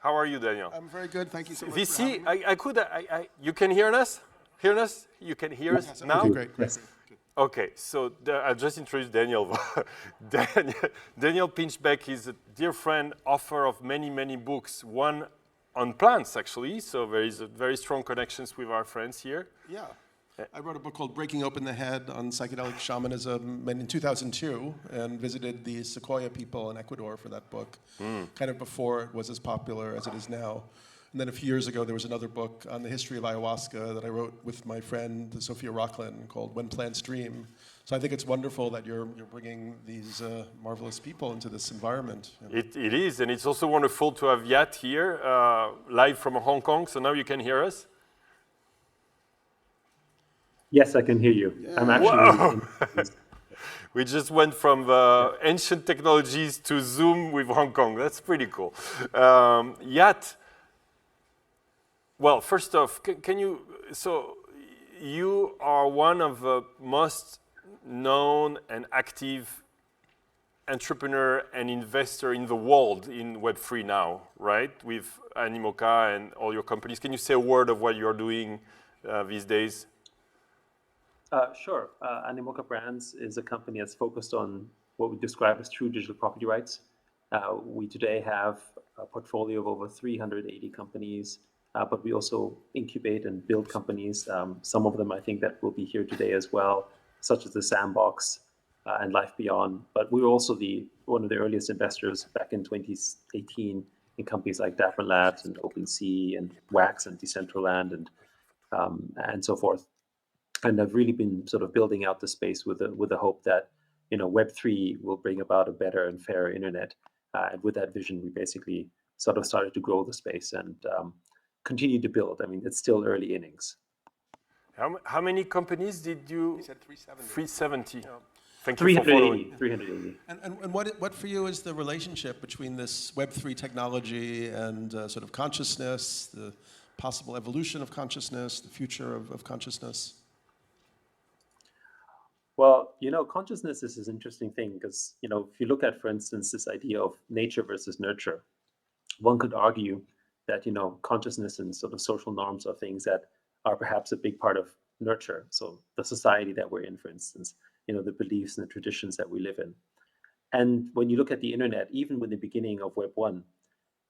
How are you, Daniel? I'm very good. Thank you so much for VC, having me. you can hear us? Hear us? You can hear us now? Okay, great. Yes. Good. Okay, so I'll just introduce Daniel. Daniel Pinchbeck is a dear friend, author of many, many books. One on plants, actually, so there is a very strong connections with our friends here. Yeah. I wrote a book called Breaking Open the Head on psychedelic shamanism in 2002 and visited the Sequoia people in Ecuador for that book, kind of before it was as popular as it is now. And then a few years ago, there was another book on the history of ayahuasca that I wrote with my friend, Sophia Rocklin, called When Plants Dream. So I think it's wonderful that you're bringing these marvelous people into this environment. It is, and it's also wonderful to have Yat here, live from Hong Kong, so now you can hear us. Yes, I can hear you. Yeah. I'm actually. We just went from the ancient technologies to Zoom with Hong Kong. That's pretty cool. Yat, well, first off, can you, so you are one of the most known and active entrepreneur and investor in the world in Web3 now, right? With Animoca and all your companies. Can you say a word of what you're doing these days? Sure. Animoca Brands is a company that's focused on what we describe as true digital property rights. We today have a portfolio of over 380 companies, but we also incubate and build companies. Some of them I think that will be here today as well, such as the Sandbox and Life Beyond. But we were also one of the earliest investors back in 2018 in companies like Dapper Labs and OpenSea and Wax and Decentraland and so forth. And I've really been sort of building out the space with the hope that Web3 will bring about a better and fairer internet. And with that vision, we basically sort of started to grow the space and continue to build. I mean, it's still early innings. How many companies did you? He said 370. 370. Yeah. Thank you for following. 380. And what for you is the relationship between this Web3 technology and sort of consciousness, the possible evolution of consciousness, the future of consciousness? Well, consciousness is an interesting thing because, if you look at, for instance, this idea of nature versus nurture, one could argue that, consciousness and sort of social norms are things that are perhaps a big part of nurture. So the society that we're in, for instance, the beliefs and the traditions that we live in. And when you look at the internet, even with the beginning of Web 1,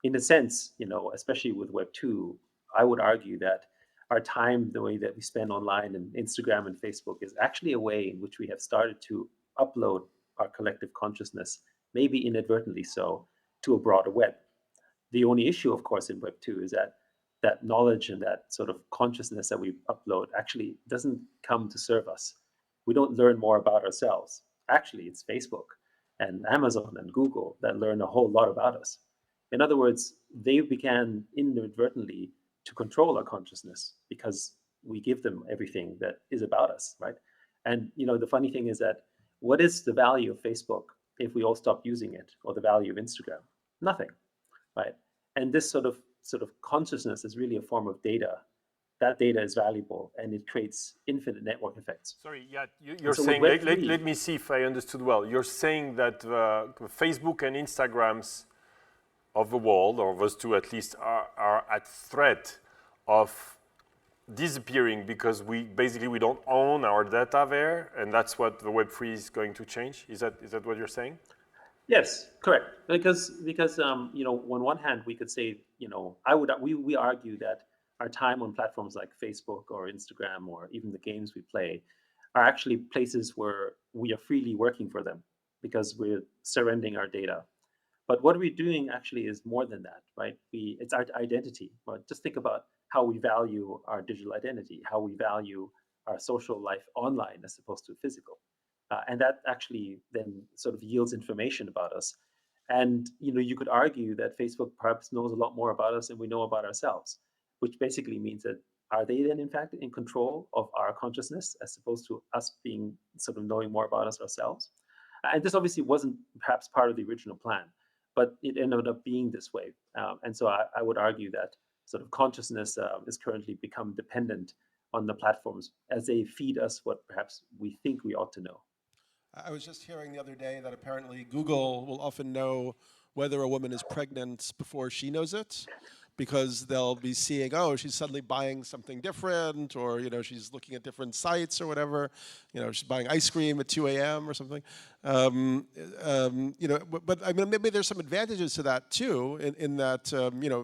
in a sense, especially with Web 2, I would argue that our time, the way that we spend online and Instagram and Facebook is actually a way in which we have started to upload our collective consciousness, maybe inadvertently so, to a broader web. The only issue, of course, in Web 2 is that knowledge and that sort of consciousness that we upload actually doesn't come to serve us. We don't learn more about ourselves. Actually, it's Facebook and Amazon and Google that learn a whole lot about us. In other words, they began inadvertently to control our consciousness because we give them everything that is about us, right? And the funny thing is that what is the value of Facebook if we all stop using it, or the value of Instagram? Nothing, right? And this sort of consciousness is really a form of data. That data is valuable and it creates infinite network effects. Sorry, yeah, you're so saying, Web3, let me see if I understood well. You're saying that Facebook and Instagrams of the world, or those two at least, are at threat of disappearing because we don't own our data there, and that's what the Web3 is going to change. Is that what you're saying? Yes, correct. Because on one hand we could say, we argue that our time on platforms like Facebook or Instagram or even the games we play are actually places where we are freely working for them because we're surrendering our data. But what we're doing actually is more than that, right? It's our identity. Right? Just think about how we value our digital identity, how we value our social life online as opposed to physical. And that actually then sort of yields information about us. And you could argue that Facebook perhaps knows a lot more about us than we know about ourselves, which basically means that are they then in fact in control of our consciousness as opposed to us being sort of knowing more about us ourselves? And this obviously wasn't perhaps part of the original plan, but it ended up being this way. And so I would argue that sort of consciousness is currently become dependent on the platforms as they feed us what perhaps we think we ought to know. I was just hearing the other day that apparently Google will often know whether a woman is pregnant before she knows it. because they'll be seeing, oh, she's suddenly buying something different, or she's looking at different sites or whatever. She's buying ice cream at 2 a.m. or something. But I mean, maybe there's some advantages to that too, in that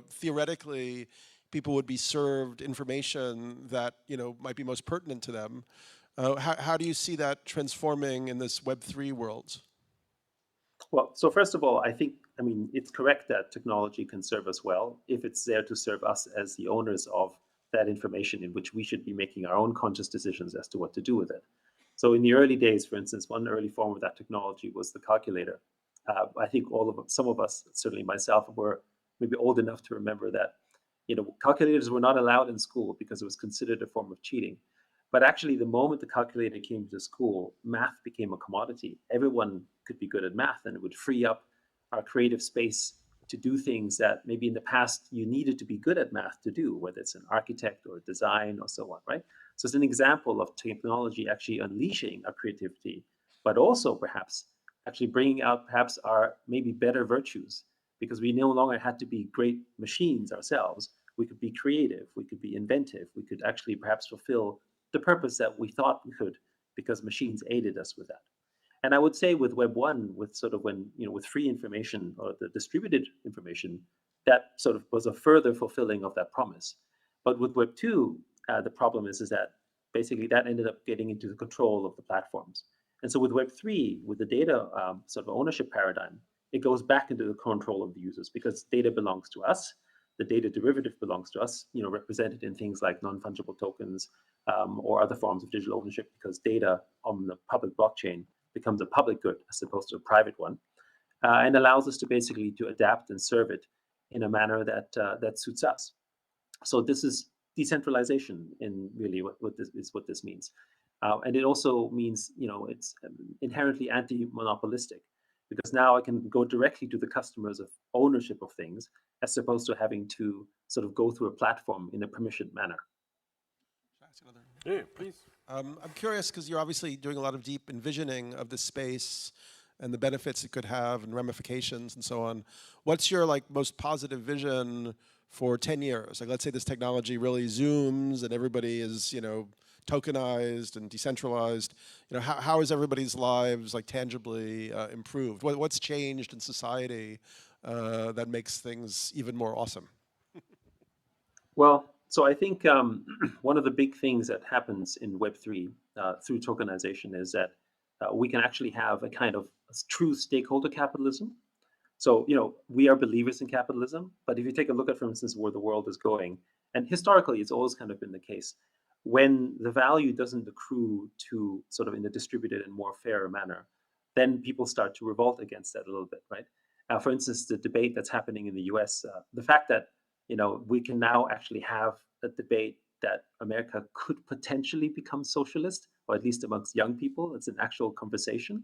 theoretically, people would be served information that might be most pertinent to them. How do you see that transforming in this Web3 world? Well, so first of all, I mean, it's correct that technology can serve us well if it's there to serve us as the owners of that information, in which we should be making our own conscious decisions as to what to do with it. So in the early days, for instance, one early form of that technology was the calculator. I think some of us, certainly myself, were maybe old enough to remember that calculators were not allowed in school because it was considered a form of cheating. But actually, the moment the calculator came to school, math became a commodity. Everyone could be good at math, and it would free up our creative space to do things that maybe in the past you needed to be good at math to do, whether it's an architect or design or so on, right? So it's an example of technology actually unleashing our creativity, but also perhaps actually bringing out perhaps our maybe better virtues, because we no longer had to be great machines ourselves. We could be creative, we could be inventive, we could actually perhaps fulfill the purpose that we thought we could, because machines aided us with that. And I would say with Web 1, with sort of when, with free information or the distributed information, that sort of was a further fulfilling of that promise. But with Web 2, the problem is that basically that ended up getting into the control of the platforms. And so with Web 3, with the data sort of ownership paradigm, it goes back into the control of the users, because data belongs to us. The data derivative belongs to us, represented in things like non-fungible tokens, or other forms of digital ownership, because data on the public blockchain becomes a public good as opposed to a private one, and allows us to basically to adapt and serve it in a manner that suits us. So this is decentralization in really what this means. And it also means, it's inherently anti-monopolistic, because now I can go directly to the customers of ownership of things, as opposed to having to sort of go through a platform in a permissioned manner. Yeah, please. I'm curious, because you're obviously doing a lot of deep envisioning of this space and the benefits it could have and ramifications and so on. What's your most positive vision for 10 years? Like, let's say this technology really zooms and everybody is, tokenized and decentralized. How is everybody's lives tangibly improved? What's changed in society that makes things even more awesome? Well, so I think one of the big things that happens in Web3 through tokenization is that we can actually have a kind of true stakeholder capitalism. So, we are believers in capitalism, but if you take a look at, for instance, where the world is going, and historically it's always kind of been the case, when the value doesn't accrue to sort of in a distributed and more fair manner, then people start to revolt against that a little bit, right? For instance, the debate that's happening in the US, the fact that we can now actually have a debate that America could potentially become socialist, or at least amongst young people, it's an actual conversation,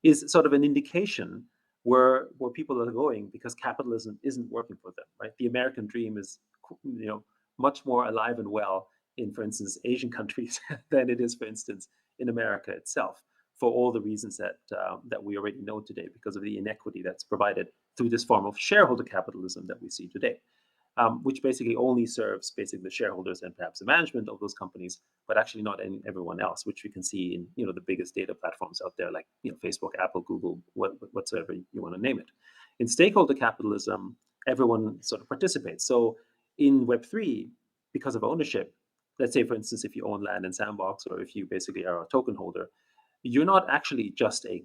is sort of an indication where people are going, because capitalism isn't working for them, right? The American dream is, much more alive and well in, for instance, Asian countries than it is, for instance, in America itself, for all the reasons that we already know today, because of the inequity that's provided through this form of shareholder capitalism that we see today. Which basically only serves basically the shareholders and perhaps the management of those companies, but actually not everyone else, which we can see in the biggest data platforms out there, like Facebook, Apple, Google, whatsoever you want to name it. In stakeholder capitalism, everyone sort of participates. So in Web3, because of ownership, let's say for instance, if you own land in Sandbox, or if you basically are a token holder, you're not actually just a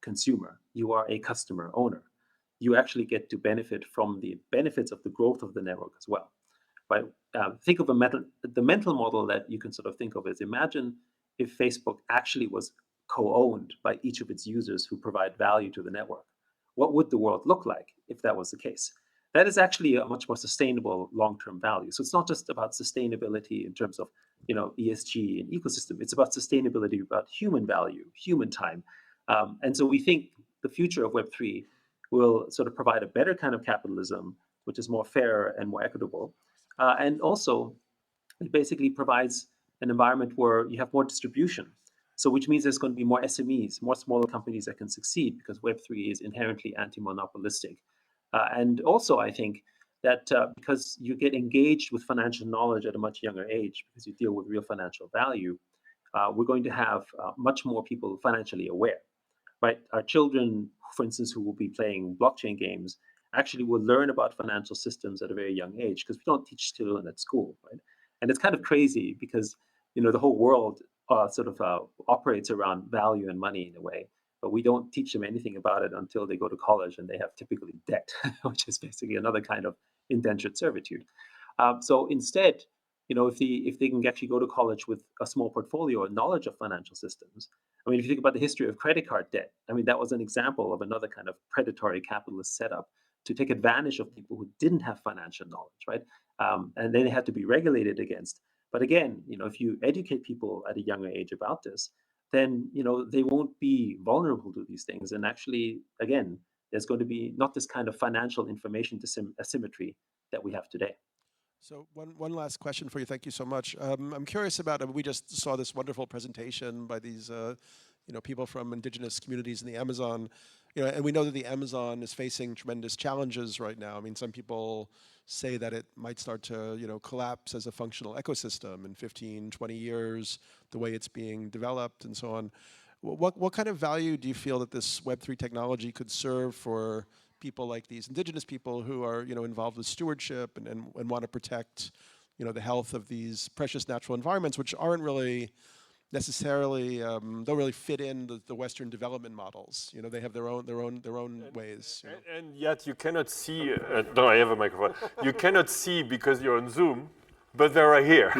consumer, you are a customer owner. You actually get to benefit from the benefits of the growth of the network as well, right? Think of the mental model that you can sort of think of is, imagine if Facebook actually was co-owned by each of its users who provide value to the network. What would the world look like if that was the case? That is actually a much more sustainable long-term value. So it's not just about sustainability in terms of ESG and ecosystem. It's about sustainability, about human value, human time. And so we think the future of Web3 will sort of provide a better kind of capitalism, which is more fair and more equitable. And also, it basically provides an environment where you have more distribution. So which means there's going to be more SMEs, more smaller companies that can succeed, because Web3 is inherently anti-monopolistic. And also, I think that because you get engaged with financial knowledge at a much younger age, because you deal with real financial value, we're going to have much more people financially aware, right? Our children, for instance, who will be playing blockchain games, actually will learn about financial systems at a very young age, because we don't teach children at school, right? And it's kind of crazy because the whole world operates around value and money in a way, but we don't teach them anything about it until they go to college, and they have typically debt, which is basically another kind of indentured servitude. So instead, if they can actually go to college with a small portfolio or knowledge of financial systems, I mean, if you think about the history of credit card debt, I mean, that was an example of another kind of predatory capitalist setup to take advantage of people who didn't have financial knowledge, right? And then they had to be regulated against. But again, if you educate people at a younger age about this, then they won't be vulnerable to these things. And actually, again, there's going to be not this kind of financial information asymmetry that we have today. So one last question for you. Thank you so much. I'm curious about. We just saw this wonderful presentation by these people from indigenous communities in the Amazon. And we know that the Amazon is facing tremendous challenges right now. I mean, some people say that it might start to collapse as a functional ecosystem in 15, 20 years, the way it's being developed and so on. What kind of value do you feel that this Web3 technology could serve for people like these indigenous people who are involved with stewardship and want to protect the health of these precious natural environments, which aren't really necessarily don't really fit in the Western development models. They have their own ways. And yet you cannot see. No, I have a microphone. You cannot see because you're on Zoom, but they're right here.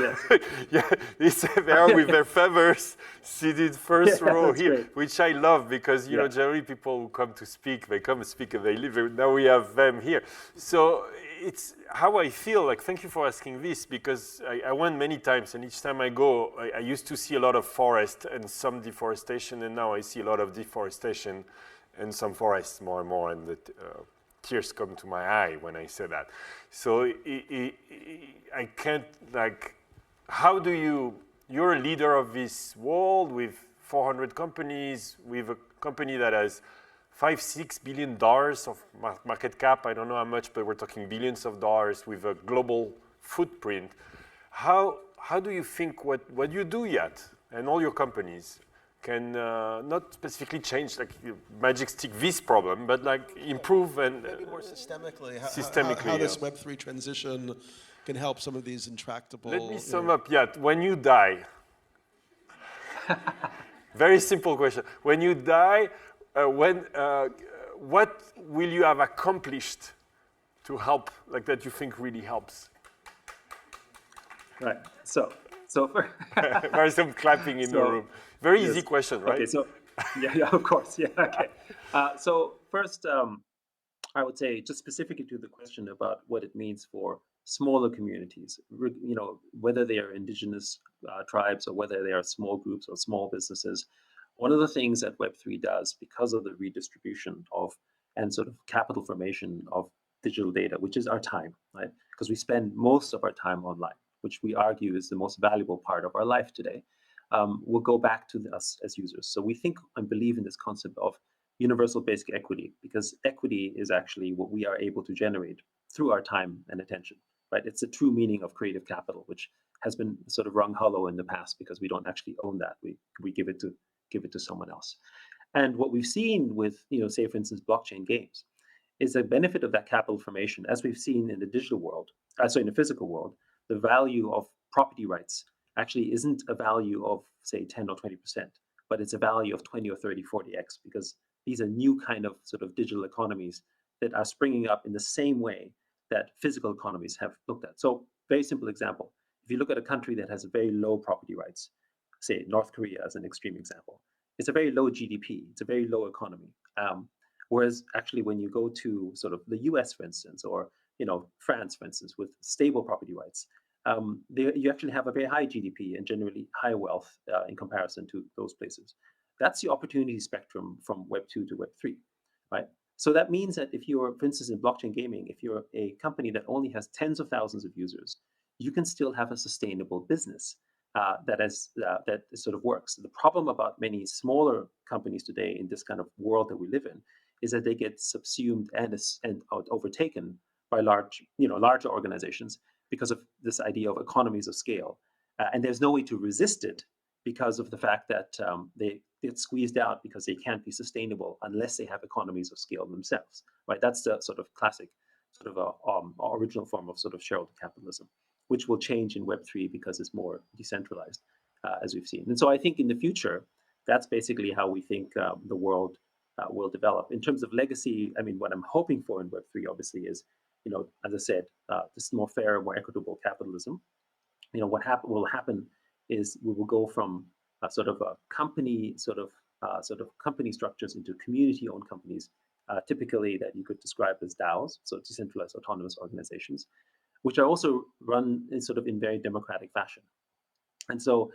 Yes. They are with their feathers seated first row here, great. which I love because generally people who come to speak, they come and speak and they leave. Now we have them here. So it's how I feel. Like, thank you for asking this, because I went many times, and each time I go, I used to see a lot of forest and some deforestation, and now I see a lot of deforestation and some forests more and more, and the tears come to my eye when I say that. So I can't, how do you're a leader of this world with 400 companies, with a company that has $5-6 billion of market cap. I don't know how much, but we're talking billions of dollars, with a global footprint. How do you think what you do yet, and all your companies, can not specifically change, magic stick this problem, but improve and maybe more systemically, systemically, how this Web3 transition can help some of these intractable. Let me sum up. Yet, when you die, very simple question. When you die, what will you have accomplished to help, that you think really helps? Right. So There's some clapping in the room. Very easy question, right? Okay. So yeah, of course. Yeah. Okay. So first, I would say, just specifically to the question about what it means for smaller communities, whether they are indigenous tribes or whether they are small groups or small businesses. One of the things that Web3 does, because of the redistribution of and sort of capital formation of digital data, which is our time, right? Because we spend most of our time online, which we argue is the most valuable part of our life today, will go back to us as users. So we think and believe in this concept of universal basic equity, because equity is actually what we are able to generate through our time and attention, right? It's the true meaning of creative capital, which has been sort of rung hollow in the past because we don't actually own that. We give it to someone else. And what we've seen with, say, for instance, blockchain games, is the benefit of that capital formation, as we've seen in the digital world, in the physical world, the value of property rights actually isn't a value of, say, 10 or 20%, but it's a value of 20 or 30, 40x, because these are new kind of sort of digital economies that are springing up in the same way that physical economies have looked at. So, very simple example. If you look at a country that has very low property rights, say North Korea as an extreme example, it's a very low GDP, it's a very low economy. Whereas actually when you go to sort of the US, for instance, or France, for instance, with stable property rights, you actually have a very high GDP and generally high wealth in comparison to those places. That's the opportunity spectrum from Web 2 to Web 3, right? So that means that if you're, for instance, in blockchain gaming, if you're a company that only has tens of thousands of users, you can still have a sustainable business that sort of works. The problem about many smaller companies today in this kind of world that we live in is that they get subsumed and overtaken by larger organizations because of this idea of economies of scale. And there's no way to resist it because of the fact that they get squeezed out because they can't be sustainable unless they have economies of scale themselves, right? That's the sort of classic sort of original form of sort of shareholder capitalism, which will change in Web3 because it's more decentralized, as we've seen. And so I think in the future, that's basically how we think the world will develop. In terms of legacy, I mean, what I'm hoping for in Web3 obviously is, as I said, this more fair, more equitable capitalism. What will happen is we will go from sort of a company company structures into community-owned companies, typically that you could describe as DAOs, so decentralized autonomous organizations, which are also run in very democratic fashion. And so,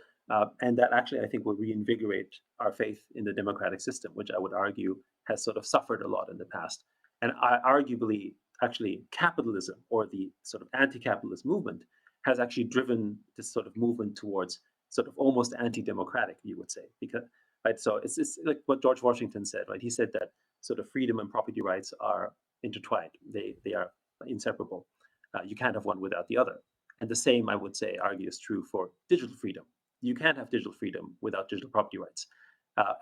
and that actually, I think, will reinvigorate our faith in the democratic system, which I would argue has sort of suffered a lot in the past. And arguably, actually, capitalism or the sort of anti-capitalist movement has actually driven this sort of movement towards sort of almost anti-democratic, you would say, because right. So it's like what George Washington said, right? He said that sort of freedom and property rights are intertwined; they are inseparable. You can't have one without the other. And the same, I would say, argue is true for digital freedom. You can't have digital freedom without digital property rights.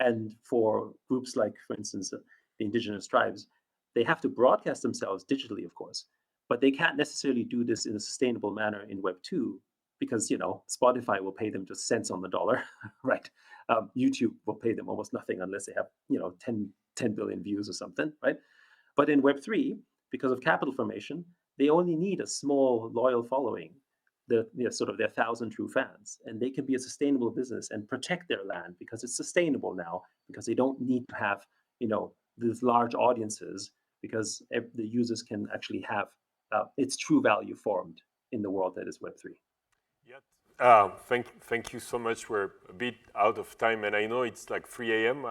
And for groups like, for instance, the indigenous tribes, they have to broadcast themselves digitally, of course, but they can't necessarily do this in a sustainable manner in Web 2 because, Spotify will pay them just cents on the dollar, right? YouTube will pay them almost nothing unless they have, 10 billion views or something, right? But in Web 3, because of capital formation, they only need a small, loyal following, sort of their 1,000 true fans, and they can be a sustainable business and protect their land because it's sustainable now, because they don't need to have, these large audiences, because the users can actually have its true value formed in the world that is Web3. Yeah. Thank you so much. We're a bit out of time, and I know it's like 3 a.m.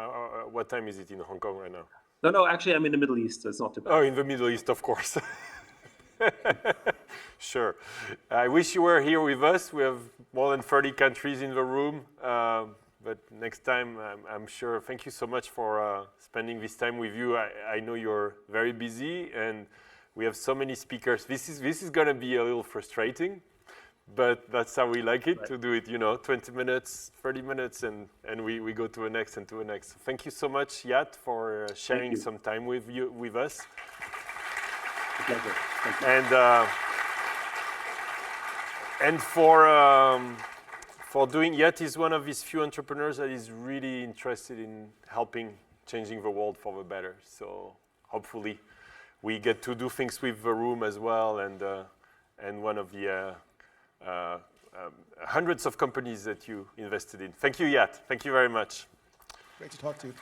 What time is it in Hong Kong right now? No, actually, I'm in the Middle East, so it's not too bad. Oh, in the Middle East, of course. Sure. I wish you were here with us. We have more than 30 countries in the room. But next time, I'm sure. Thank you so much for spending this time with you. I know you're very busy, and we have so many speakers. This is going to be a little frustrating, but that's how we like it, right, to do it, 20 minutes, 30 minutes, and we go to the next and to the next. Thank you so much, Yat, for sharing some time with us. A pleasure. Thank you. And for doing, Yat is one of these few entrepreneurs that is really interested in helping changing the world for the better. So hopefully we get to do things with the room as well, and one of the hundreds of companies that you invested in. Thank you, Yat. Thank you very much. Great to talk to you.